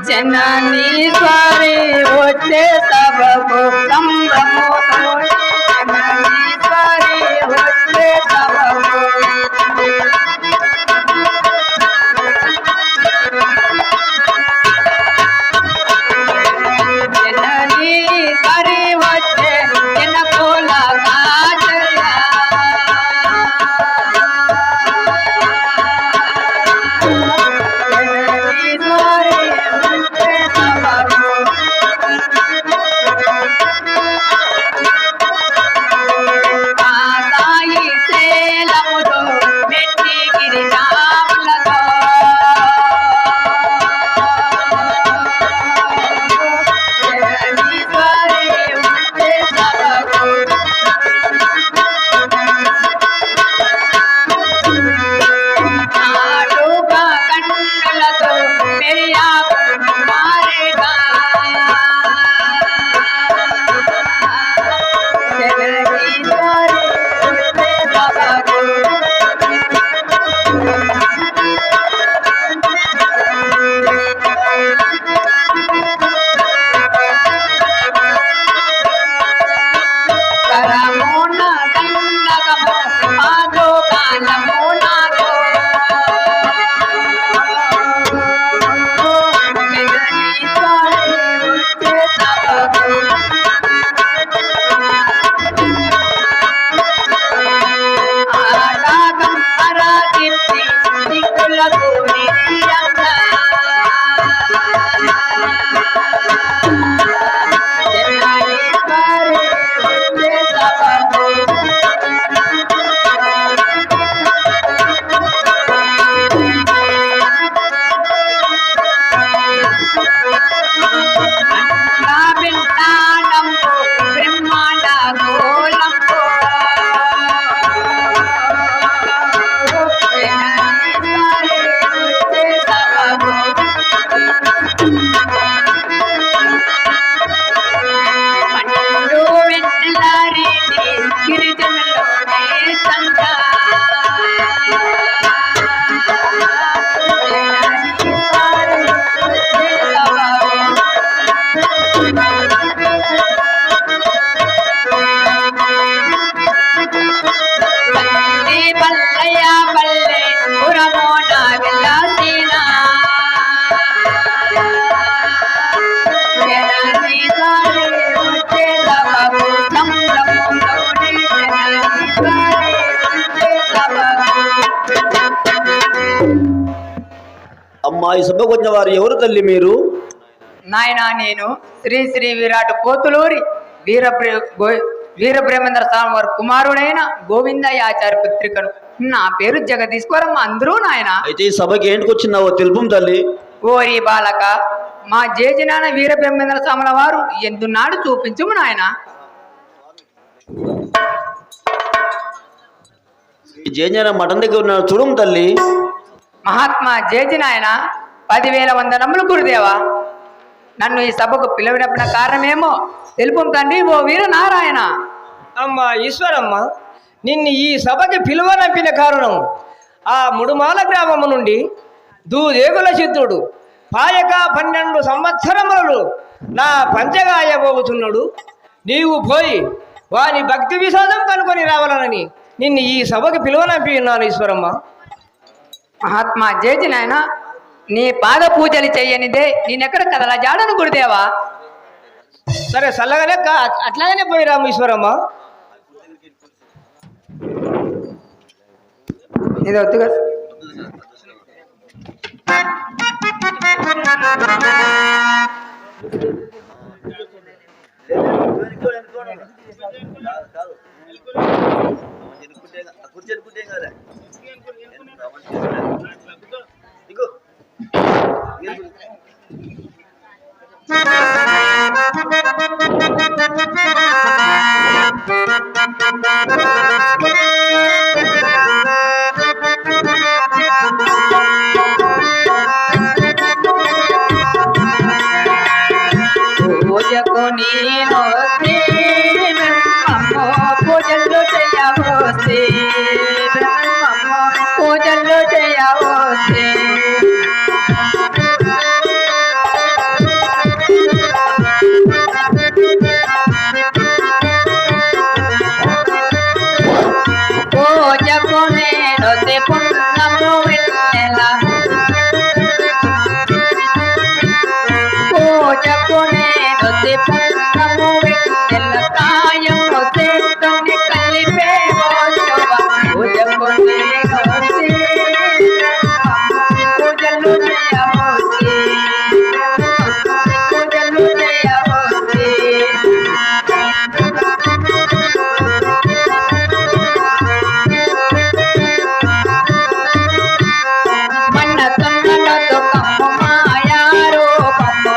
जननी स्वारी होते सबको संभ्रमो जननी स्वारी होते सबको जननी स्वारी होते जन को लगा चला जननी स्वारी అమ్మా ఈ సభకు వచ్చిన వారు ఎవరు తల్లి మీరు? నాయనా నేను శ్రీ శ్రీ విరాట్ కోతులూరి వీరబ్రహ్మేంద్ర స్వామి వారి కుమారుడైన గోవిందయాచార్య పుత్రికను. నా పేరు జగదీశ్వరమ్మ అందరూ నాయన. అయితే ఈ సభకి ఏంటికి వచ్చినావో తెలుపు తల్లి. ఓరి బాలక మా జేజినాన్న వీరబ్రహ్మేంద్ర స్వాముల వారు ఎందున్నాడు చూపించుము నాయన. జేజన మఠం దగ్గర ఉన్నాడు చూడము తల్లి. మహాత్మా జేజి నాయన 10,000 వందనములు గురుదేవా. నన్ను ఈ సభకు పిలవడమైన కారణమేమో తెలుపు తండ్రి ఓ వీరనారాయణ. అమ్మా ఈశ్వరమ్మ, నిన్ను ఈ సభకి పిలువనంపిన కారణం ఆ ముడుమాల గ్రామము నుండి దూదేగుల సిద్ధుడు పాయక 12 సంవత్సరములు నా పంచగాయబోతున్నాడు. నీవు పోయి వాని భక్తి విశ్వాసం కనుకొని రావాలని నిన్ను ఈ సభకి పిలువనంపి ఉన్నాను ఈశ్వరమ్మ. మహాత్మా జేజి నాయన, నీ పాద పూజలు చెయ్యనిదే నేనెక్కడ కదలా జాడను గురుదేవా. సరే చల్లగానే అట్లాగనే పోయి రాము ఈశ్వరమ్మ. ఇది వద్దుగా కూర్చొని పూజకు నేను అమ్మో పూజలు చేయవస్తే అమ్మో పూజలు చేయవస్తే పూజకు నేను పుణ్యము వెళ్ళెల పూజకు నేను పుణ్యము వెళ్ళెల కాయము చేతుని కలిపే పూజకు నేను పూజలు చేయవస్తే పూజలు చేయవస్తే మన్న తొన్నలతో కమ్ము మాయారో కమ్ము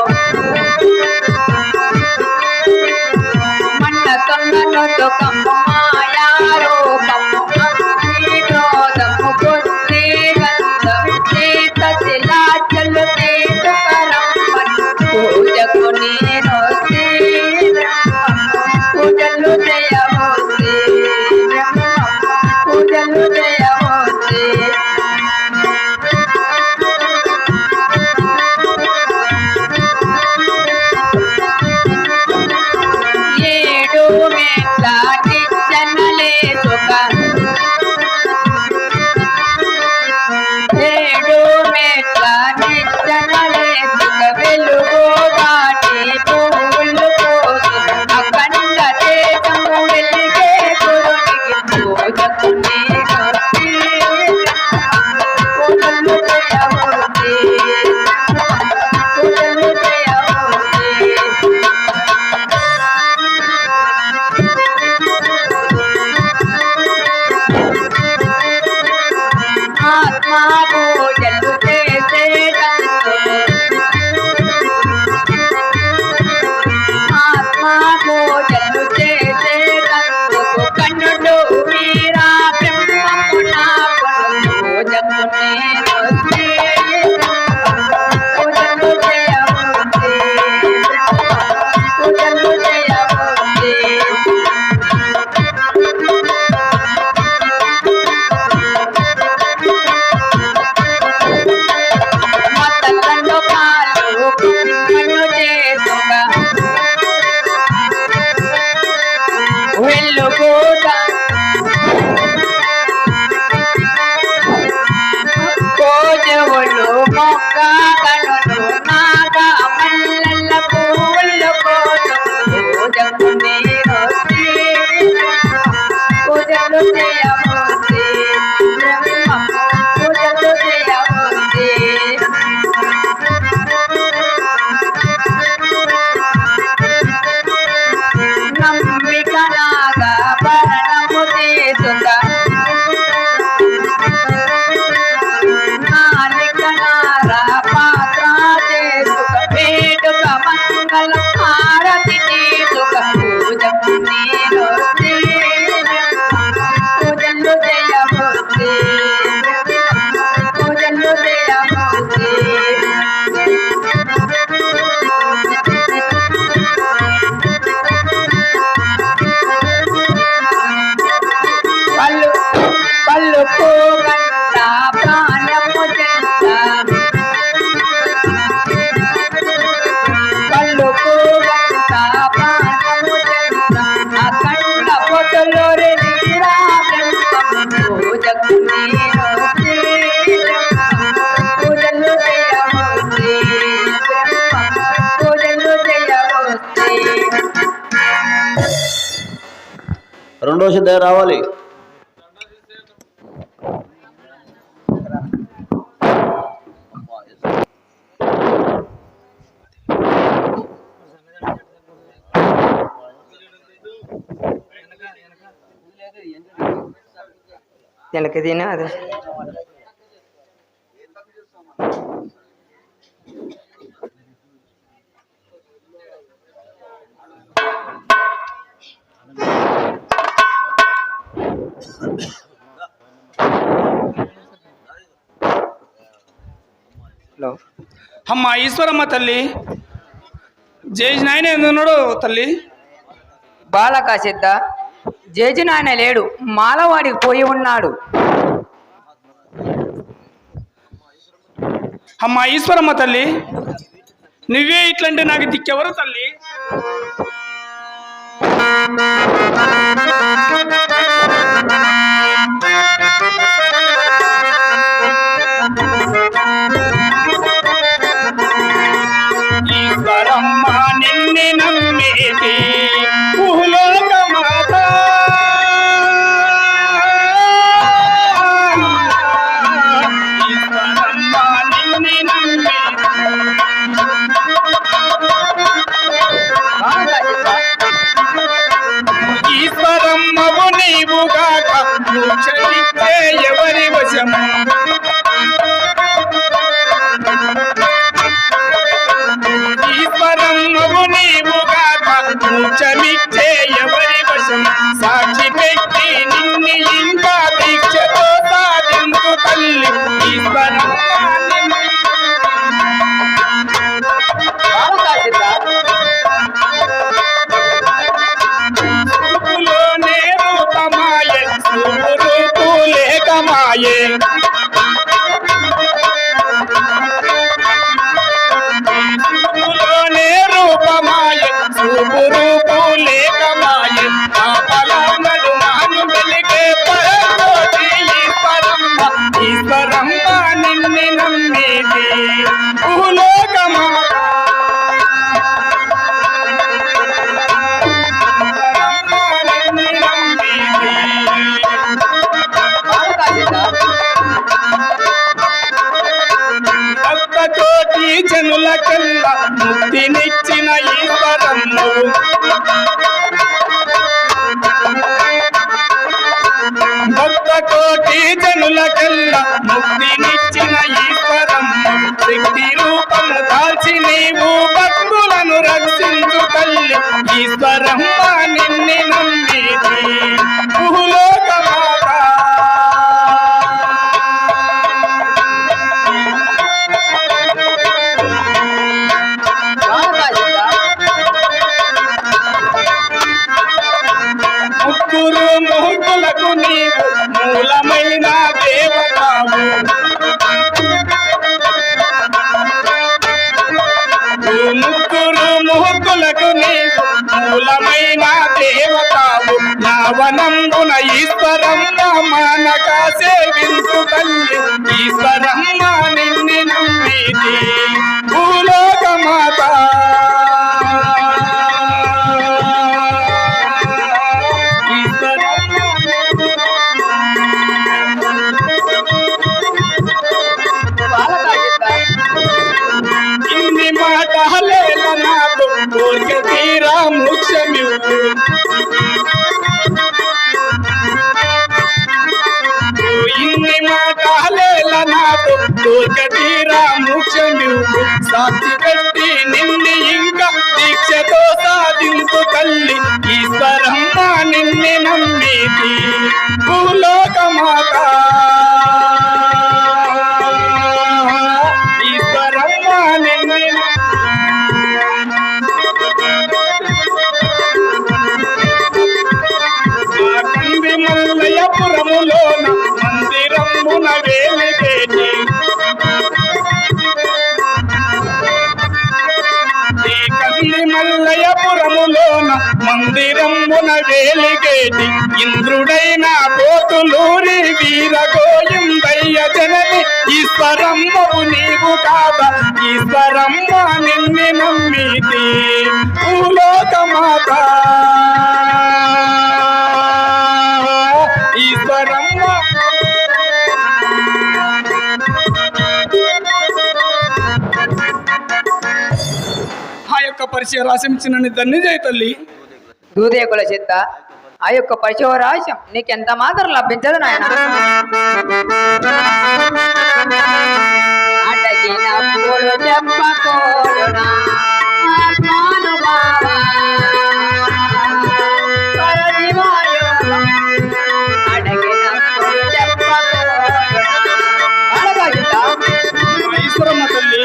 మన్న తొన్నలతో కమ్ము మాయారో కమ్ము అగ్నిరోధము బుద్ధి గంధము చేత శిలాచలు చేత కరమ్మను పూజకు నేను పూజలు చేయవస్తే పూజలు చేయవస్తే ఏడు మెట్ల నిచ్చనలే సుఖ ఏడు మెట్ల నిచ్చనలే సుఖ వెలుగు దాటి పువ్వులు పోసు అఖండ దేశము వెలిగే గురునికి పూజకు నేను పూజలు చేయవస్తే పూజలు చేయవస్తే ఆత్మా పూజలు చేసేటందుకు ఆత్మా పూజలు చేసేటందుకు కన్నుడు మీరా బ్రహ్మము నాకును పూజకు నేను పూజలు చేయవస్తే పూజలు చేయవస్తే మతలను కాలు కుమ్మను చేసుక వెలుగుట కోజవులు మొక్క కనులు నాగ మల్లెల పూలు కోసం పూజకు నేను పూజలు చేయవస్తే పూజలు చేయవస్తే నమ్మిక నాగా భరణము తీసుక నాలిక నారా పాత్ర చేసుక వేడుక మంగళ హారతి తీసుక పూజకు నేను పూజలు చేయవస్తే పూజలు చేయవస్తే పళ్ళు పళ్ళు పోగంట ప్రాణము చెంత పళ్ళు పోగంట ప్రాణము చెంత అఖండ పొతులు వీరా బ్రహ్మము పూజకు నేను పూజలు చేయవస్తే పూజలు చేయవస్తే రెండో సిద్ధ రావాలి. எனக்கு இது என்ன அது హలో అమ్మ ఈశ్వరమ్మ తల్లి జేజ్ నాయన ఎందున్నాడు తల్లి? బాలక సిద్ధ, జేజి నాయన లేడు, మాలవాడికి పోయి ఉన్నాడు. అమ్మ ఈశ్వరమ్మ తల్లి, నువ్వే ఇట్లంటే నాకు దిక్కెవరు తల్లి? ఈశ్వరమ్మ నిన్నే నమ్మేది భూలోక మాత, ఈశ్వరమ్మ నిన్నే నమ్మేది. ఈశ్వరమ్మవు నీవుగాక మోక్షమిచ్చే ఎవరి వశము? ఈశ్వరమ్మవు నీవుగాక మోక్షమిచ్చే ఎవరి వశము? సాక్షి పెట్టి నిన్ను ఇంకా దీక్షతో సాధించు తల్లి ఈశ్వరమ్మ రూపులోనే రూపమాయే రూపు లేకమాయే, రూపులోనే రూపమాయే రూపు లేకమాయే, పాపలామడు నాను వెలిగే పరమోటి ఈశ్వరమ్మ, ఈశ్వరమ్మ నిన్ను నమ్మేది భూలోకమా. భక్తకోటి జనులకల్లా ముక్తినిచ్చిన ఈశ్వరమ్మవు, భక్తకోటి జనులకల్లా ముక్తినిచ్చిన ఈశ్వరమ్మవు, శక్తి రూపము దాల్చి నీవు భక్తులను రక్షించు తల్లి ఈశ్వరమ్మ నిన్ను నమ్మేది భూలోక మాత. ముగ్గురు ముహూర్తులకు నీవు మూలమైన దేవతావు, ముగ్గురు ముహూర్తులకు నీవు మూలమైన దేవతావు, యావనంబున ఈశ్వరమ్మ మానక సేవించు తల్లి ఈశ్వరమ్మ నిన్ను నమ్మేది భూలోక మాత. ఇన్ని మాటలేల నాకు కోరిక తీరా మోక్షమివ్వు, ఇన్ని మాటలేల నాకు కోరిక తీరా మోక్షమివ్వు, సాక్షి పెట్టి నిన్ను ఇంకా దీక్షతో సాధించు తల్లి ఈశ్వరమ్మ నిన్ను నమ్మేది భూలోక మాత. ఈశ్వరమ్మ నిన్ను కంది మల్లయ్యపురములోన మందిరమున వేలిగేటి, కంది మల్లయ్యపురములోన మందిరమున వేలిగేటి, ఇంద్రుడైన కోతులూరి వీరగోయిందయ్య జనని ఈశ్వరమ్మవు నీవు కాదా ఈశ్వరమ్మ నిన్ను నమ్మేది భూలోక మాత. ఈశ్వరమ్మ ఆ యొక్క పరిచయ రాసించిన ధన్య జయ తల్లి. దూదేకుల సిద్ధ, ఆ యొక్క పరిశోరాశం నీకెంత మాత్రం లభించదు నాయన. అడగినప్పుడు చెప్పకోడునా ఆత్మానుభావ, పరదివాయోగం అడగినప్పుడు చెప్పకోడునా. ఈశ్వరమ్మ తల్లి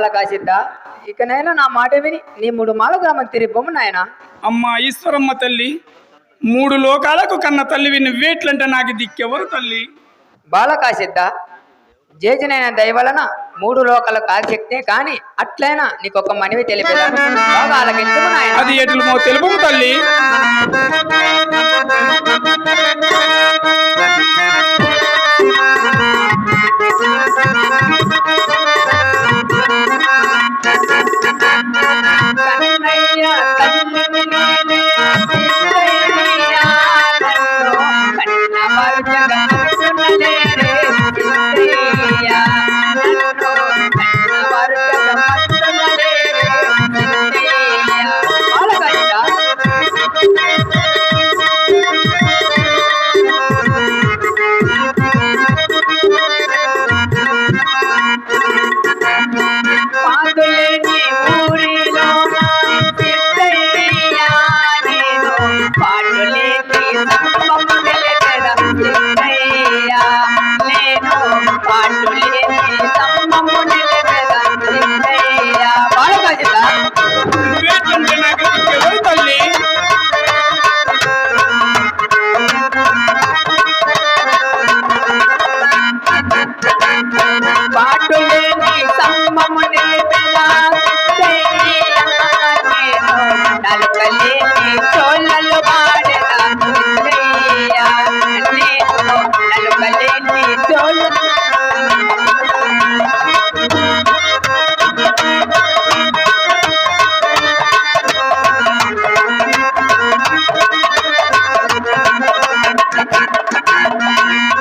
బాలకాసిద్ద, ఇకనైనా నా మాట విని నీ 3 మాల గ్రామం తిరిగిపోము నాయన. అమ్మా ఈశ్వరమ్మ తల్లి, 3 లోకాలకు కన్న తల్లివి నువ్వేట్లంటే నాకు దిక్కెవరు తల్లి? బాలకాసిద్ద, జేజనైన దయ వలన 3 లోకాలకు ఆసక్తే కాని అట్లయినా నీకొక మనవి తెలిపేదాను, బాగా ఆలకించుము నాయన. అది ఎట్లమో తెలుపము తల్లి.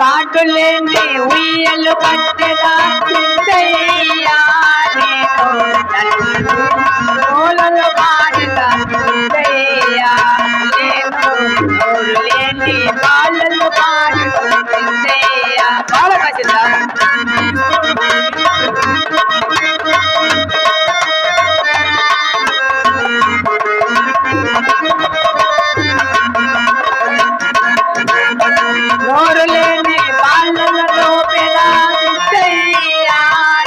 పాటులేని ఉయ్యలు పట్టెదా సిద్ధయ్యా, నేను పాడదా సిద్ధయ్యా, నేను నోరు లేని వాళ్ళను పాడదా సిద్ధయ్యా. బాలకాసిద్ద, నోరు లేని వాళ్ళలో పెదా సిద్ధయ్యా,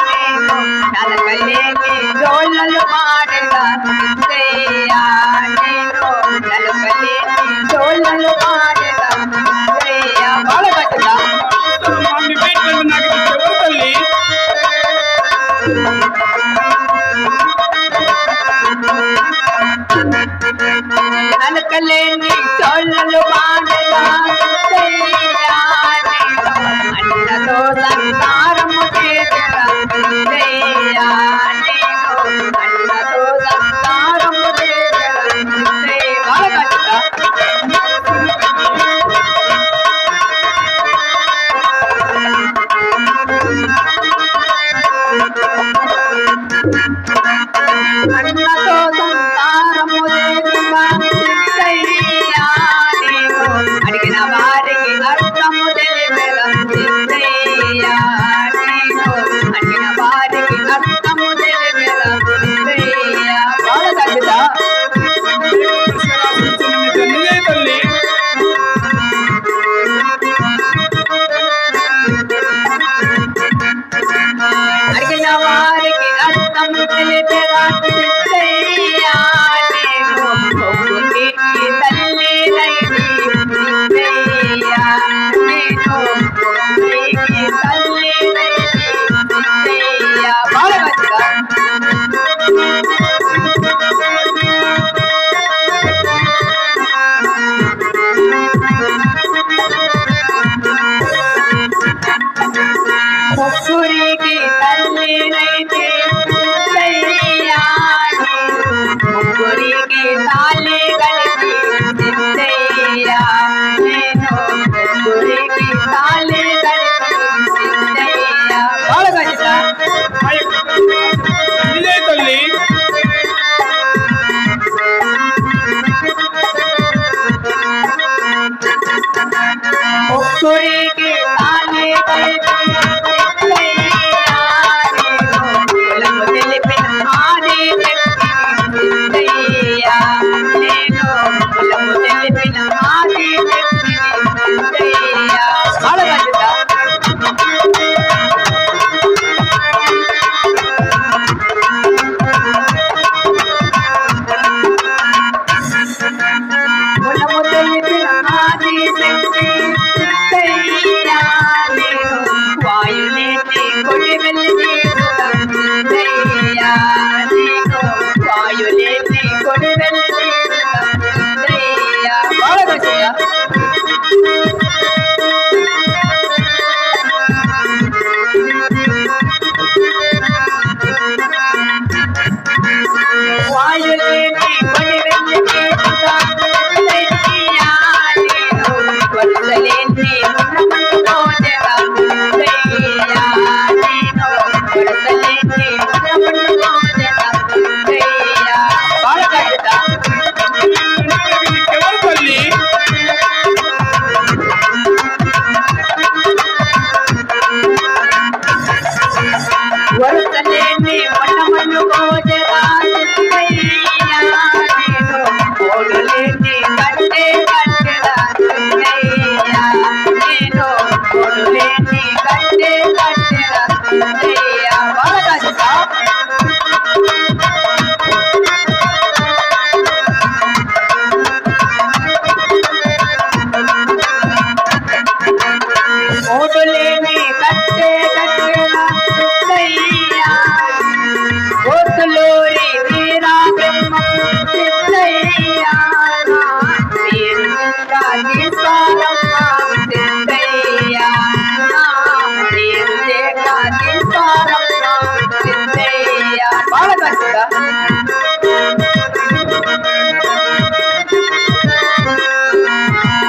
నేను నలకలేని జోళ్ళలు పాడదా సిద్ధయ్యా, నేను నలకలేని జోళ్ళలు పాడదా సిద్ధయ్యా. బాలకాసిద్ద, అమ్మా, నువ్వేట్లంటే నాకు దిక్కెవరు తల్లి? నలకలేని జోళ్ళలు పాడదా సిద్ధయ్యా, నేను అన్నతో సంసారము చేసెదా సిద్ధయ్యా, నేను అన్నతో సంసారము చేసెదా సిద్ధయ్యా. బాలకాసిద్ద, అన్నతో సంసారము చేసెదా సిద్ధయ్యా, నేను అడిగిన వారికి అర్థము తెలిపెదా సిద్ధయ్యా, నేను అడిగిన వారికి అర్థము తెలిపెదా సిద్ధయ్యా. బాలకాసిద్ద, నువ్వే తల్లి. అడిగిన వారికి అర్థం తెలిపెదా సిద్ధయ్యా, నేను ఒప్పుకి తల్లి నైతి సిద్ధయ్యా, నేను ఒప్పుకి తల్లి నైతి సిద్ధయ్యా. బాలకాసిద్ద, ముగ్గురికి తల్లి నైతే సిద్ధయ్యా, ముగ్గురికి తాళి కలిపి సిద్ధయ్యా, నేను ముగ్గురికి తాళి కలిపి సిద్ధయ్యా. బాలకాసిద్ద, ఇదే తల్లి. ముగ్గురికి తాళి కలిపి సిద్ధయ్యా, నేను కులము తెలిపిన ఆది శక్తి సిద్ధయ్యా, నేను కులము తెలిపిన ఆది శక్తి సిద్ధయ్యా. బాలకాసిద్ద, వాయులేని పడివెన్నెకి దయ్యా నేను వరసలేని ఉన్నపట్టుకోదెగా దయ్యా నేను వరసలేని ఉన్నపట్టుకోదెగా దయ్యా బాలకాశిత ఎవరు తల్లి? వరసలేని ఉన్నపట్టుకోదెగా దయ్యా నేను ఓడులేని కట్టే కట్టెలా దయ్యా నేను ఓడులేని కట్టే కట్టెలా దయ్యా బాలకాశిత ఓటులేని కట్టే కట్టెలా దయ్యా ఓటులోని వీరా బ్రహ్మ సిద్ధయ్యా వీరు కాది స్వారమ్మ సిద్ధయ్యా వీరు కాది స్వారమ్మ సిద్ధయ్యా బాలకాశిత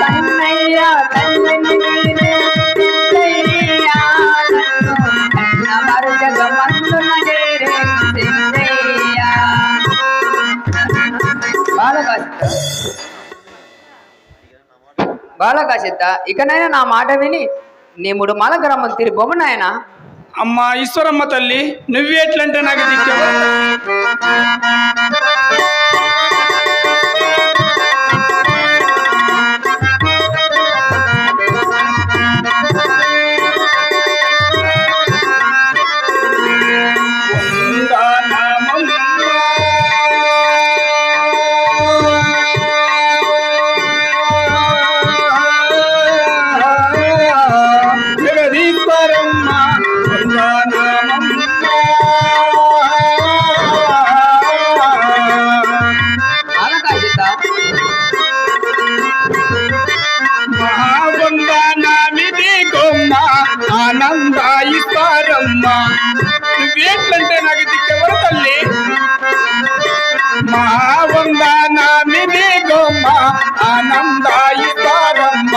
తన్నయ్య తల్లిని నీరే సిద్ధయ్యా నన్ను కన్నవారు జగమందున చేరే సిద్ధయ్యా బాలకాశిత ఇకనైనా నా మాట విని నీ మూడు మాల గ్రామం తిరిగి బొమ్మ నాయన. అమ్మా ఈశ్వరమ్మ తల్లి, నువ్వేట్లంటే నాకు దిక్కెవరు? జగదీశ్వరమ్మ బాలకాశిత మహావందనామిది గొమ్మ ఆనందాయిస్తారమ్మ, నువ్వేట్లంటే నాకు దిక్కెవరు తల్లి? మహావందనామిది గొమ్మ ఆనందాయిస్తారమ్మ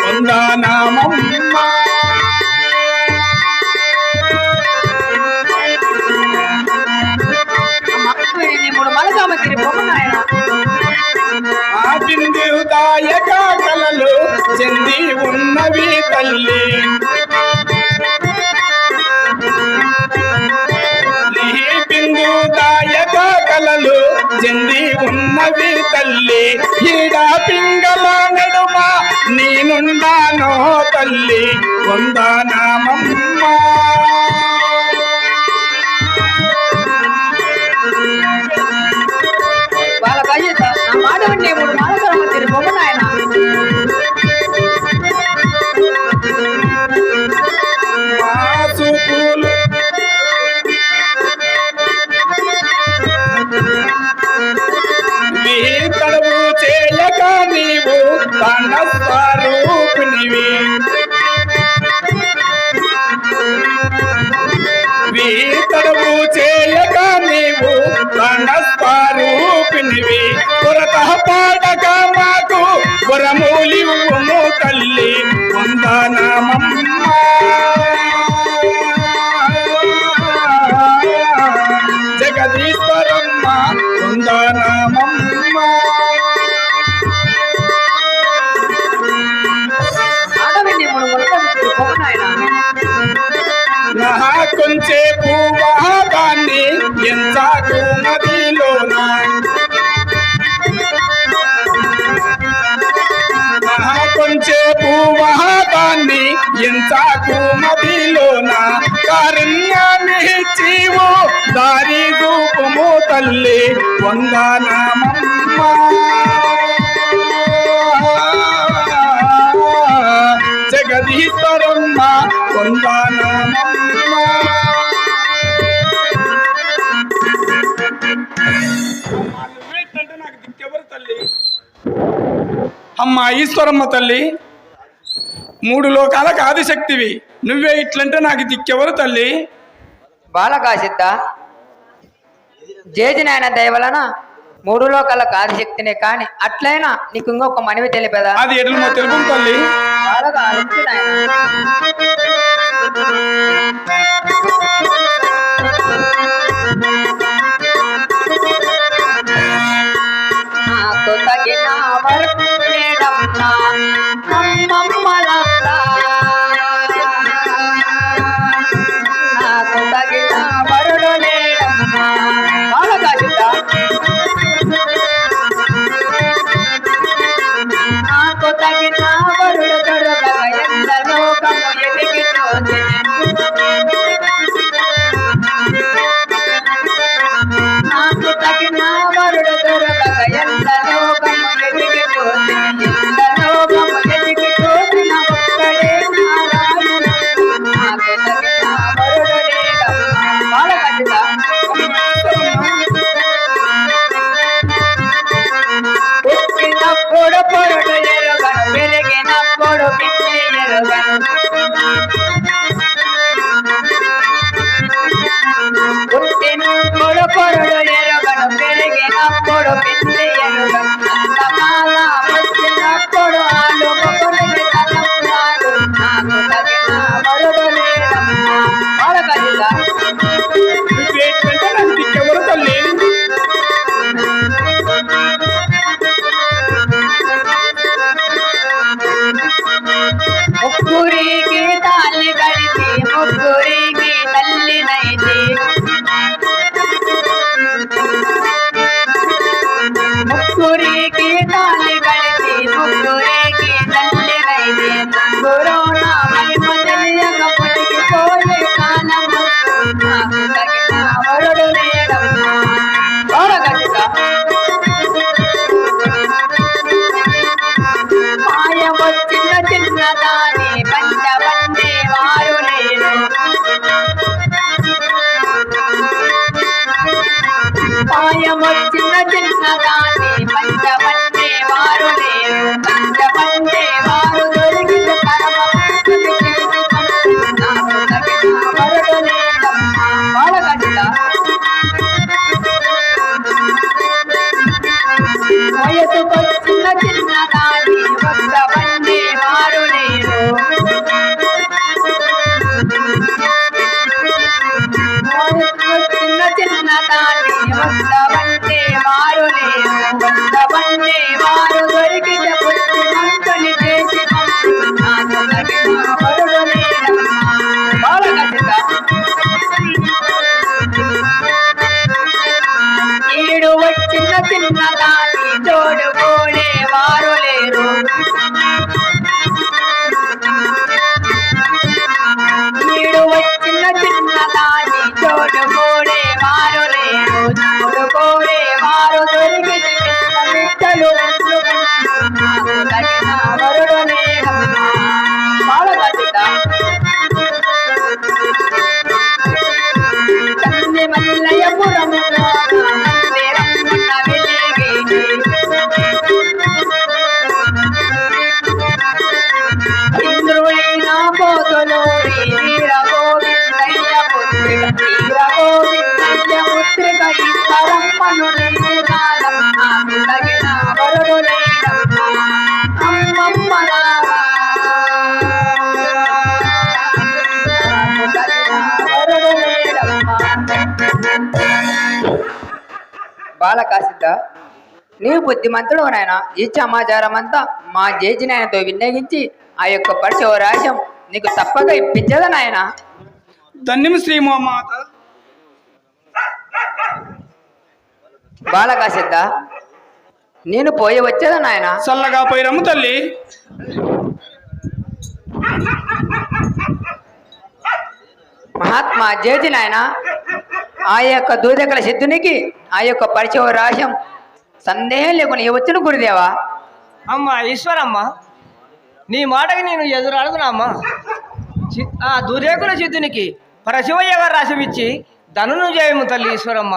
వందనామమ్మ. నీ మూడు మాల గ్రామం తిరిగి బొమ్మ నాయన. ఆ బిందు దాయక కలలు చెంది ఉన్నవి తల్లి, నీ బిందు దాయక కలలు చెంది ఉన్నవి తల్లి, ఈడ పింగళ నడుమ నేనుండానో తల్లి వందనామమ్మ. బాలకాశిత నా మాట విని మూడు మాల గ్రామం తిరిగి బొమ్మ నాయన. మాసుకులు తడవు చేయక నీవు తన స్వరూపినివి, తడవు చేయక నీవు తన స్వరూపినివి, కొరత పాడక మాకు వరమూలివుము తల్లి వందనామమ్మ. జగదీశ్వరమ్మ వందనామమ్మ. మాట విని మూడు మాల గ్రామం తిరిగి బొమ్మ నాయన. నా కొంచె పువ్వాగాన్ని ఎంచాకు నదిలోన, నా కొంచె పువ్వాగాన్ని ఎంచాకు నదిలోన, కారుణ్యాన్ని ఇచ్చివు దారి రూపము తల్లి వందనామమ్మ. జగదీశ్వరమ్మ వందనామమ్మ. నువ్వేంటంటే నాకు దిక్కెవరు తల్లి? అమ్మ ఈశ్వరమ్మ తల్లి, 3 లోకాలకు ఆదిశక్తివి, నువ్వే ఇట్లంటే నాకు దిక్కెవరు తల్లి? బాలకా సిద్ధ, జేజినాయన దయ వలన 3 లోకాలకు ఆదిశక్తినే కాని అట్లయినా నీకు ఇంకొక మనవి తెలిపేదా? అది ఎట్లమో తెలుపు తల్లి. బాలగా ఆలోచించు నాయనా. నాకు తగిన వరకు లేడమ్మా అమ్మమ్మలారా, నాకు తగిన వరుడు లేడమ్మా. బాలకా సిద్ధ, నాకు తగిన వరుడు దొరకక ఎంత లోకము ఎదిగి నాకు తగిన వరుడు దొరకక ఎంత లోకము ఎదిగి ఎంత లోకము ఎదిగి చూసిన ఒక్కడే నారాయణుడు, నాకు తగిన వరుడు లేడమ్మా. బాలకా సిద్ధ, పుట్టినప్పుడు పొరుడు ఎరుగను, పెరిగినప్పుడు పిల్లి ఎరుగను. పుట్టినప్పుడు పొరుడు ఎరుగను, పెరిగినప్పుడు పిల్లి ఎరుగను. అంతకాల వచ్చినప్పుడు ఆలు పొరుగు తలంపాలు, నాకు తగిన వరుడు లేడమ్మా. బాలకా సిద్ధ, నువ్వే ఇట్లంటే నాకు దిక్కెవరు తల్లి? ముగ్గురికి తల్లి కలిసి ముగ్గురికి తల్లినైతే, ముగ్గురికి తల్లి కలిసి ముగ్గురికి తల్లినైతే, ముగ్గురు నా మహిమ తెలియక పొలిగిపోయే కాలము, నాకు తగిన వరుడు లేడమ్మా. బాలకా సిద్ధ, మాయ వచ్చిన చిన్నదాని పంచవన్నే వారు లేరు, మాయ వచ్చిన చిన్నదాని పంచవన్నే వారు లేరు. పంచవన్నే వారు దొరికిన పరమభక్తుని చేసి నాకు తగిన వరుడు లేడమ్మా. బాలకా సిద్ధ, వయసుకొచ్చిన చిన్నదాని వద్దవన్నే వారు లేరు, వయసుకొచ్చిన చిన్నదాని వద్దవన్నే వారు లేరు. వద్దవన్నే వారు దొరికిన బుద్ధిమంతుని చేసి నాకు తగిన వరుడు లేడమ్మా. బాలకా సిద్ధ, ఈడు వచ్చిన చిన్నదాని తోడుకోలే వారు లేరు, ఈడు వచ్చిన చిన్నదాని తోడుకోలే వారు లేరు. తోడుకోలే వారు దొరికిన మిట్టలు నాకు తగిన వరుడు లేడమ్మా. బాలకా సిద్ధ, తల్లి మల్లయ్యపురములో మందిరమున్న వెలిగేటి, ఇంద్రుడైన పోతులూరి వీర గోవిందయ్య పుత్రిక, వీర గోవిందయ్య పుత్రిక ఈశ్వరమ్మను నీకు కాలం, నాకు తగిన వరుడు లేడమ్మా. అమ్మమ్మలారా, నాకు తగిన వరుడు లేడమ్మా. బాలకా సిద్ధ, నీవు బుద్ధిమంతుడు నాయన. ఈ సమాచారం అంతా మా జేజినాయనతో విన్నగించి ఆ యొక్క పరిశోరాశం నీకు తప్పక ఇప్పించదా నాయన. ధన్యం శ్రీమాత. బాలకా సిద్ధ, నేను పోయి వచ్చేదా నాయన. చల్లగా పోయిరమ్ము తల్లి. మహాత్మా జేజి నాయన, ఆ యొక్క దూదకల సిద్ధునికి ఆ యొక్క పరిశోరాశం సందేహం లేకుండా వచ్చును గురుదేవా. అమ్మ ఈశ్వరమ్మ, నీ మాటకి నేను ఎదురాడుతున్నా. ఆ దుర్రేకుల సిద్ధునికి పరశివయ్య గారు రాశమిచ్చి ధనును జయము తల్లి ఈశ్వరమ్మ.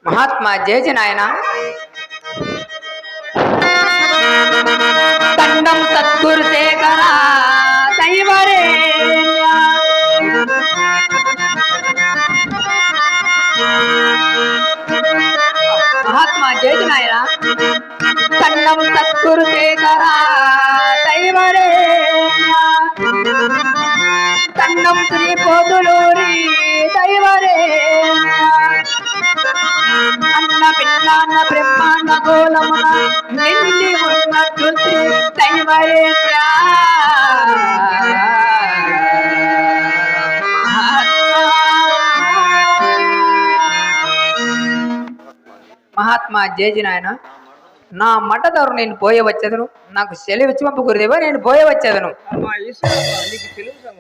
మహాత్మా జేజి నాయన. గురుశేఖరా దైవరే కన్నం శ్రీ పోతులూరి దైవరే అన్న పిన్నాన్న బ్రహ్మాండ గోళమున నిండి ఉన్నట్టు శ్రీ దైవరేంద్ర మహాత్మా జేజి నాయన నా మఠదారు నేను పోయే వచ్చేదను నాకు సెలవు ఇచ్చి పంపు గురుదేవా నేను పోయే వచ్చేదను అమ్మా ఈశ్వరమ్మ నీకు తెలుసు